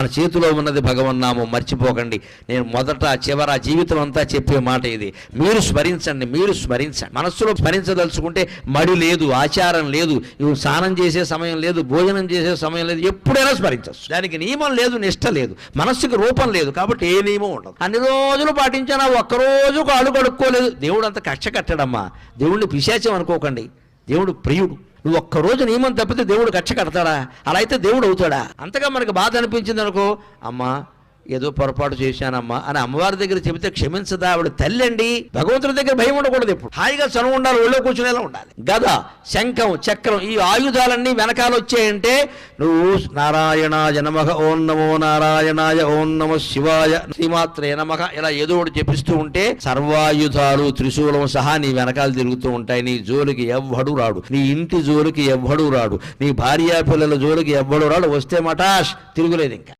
మన చేతిలో ఉన్నది భగవన్నామం, మర్చిపోకండి. నేను మొదట చివర జీవితం అంతా చెప్పే మాట ఇది. మీరు స్మరించండి. మనస్సులో స్మరించదలుచుకుంటే మడి లేదు, ఆచారం లేదు, ఇవి స్నానం చేసే సమయం లేదు, భోజనం చేసే సమయం లేదు, ఎప్పుడైనా స్మరించవచ్చు. దానికి నియమం లేదు, నిష్ట లేదు, మనస్సుకి రూపం లేదు, కాబట్టి ఏ నియమం ఉండదు. అన్ని రోజులు పాటించినా ఒక్కరోజు కాళ్ళు కడుక్కోలేదు, దేవుడు అంత కక్ష కట్టడమ్మా. దేవుడిని పిశాచం అనుకోకండి, దేవుడు ప్రియుడు. నువ్వు ఒక్కరోజు నియమం తప్పితే దేవుడు కక్ష కడతాడా? అలా అయితే దేవుడు అవుతాడా? అంతగా మనకు బాధ అనిపించింది అనుకో, అమ్మా ఏదో పొరపాటు చేశానమ్మా అని అమ్మవారి దగ్గర చెబితే క్షమించదా? ఆవిడ తల్లి అండి. భగవంతుడి దగ్గర భయం ఉండకూడదు, ఎప్పుడు హాయిగా చనువు ఉండాలి, ఒళ్ళో కూర్చునేలా ఉండాలి. గద, శంఖం, చక్రం, ఈ ఆయుధాలన్నీ వెనకాల వచ్చాయంటే నువ్వు నారాయణాయ నమః, ఓం నమో నారాయణాయ, ఓం నమః శివాయ, శ్రీమాత్రే నమః ఇలా ఏదో ఒకటి చెప్పిస్తూ ఉంటే సర్వాయుధాలు త్రిశూలం సహా నీ వెనకాల తిరుగుతూ ఉంటాయి. నీ జోలికి ఎవ్వడు రాడు, నీ ఇంటి జోలికి ఎవ్వడు రాడు, నీ భార్యా పిల్లల జోలికి ఎవ్వడు రాడు. వస్తే మటాష్, తిరుగులేదు ఇంకా.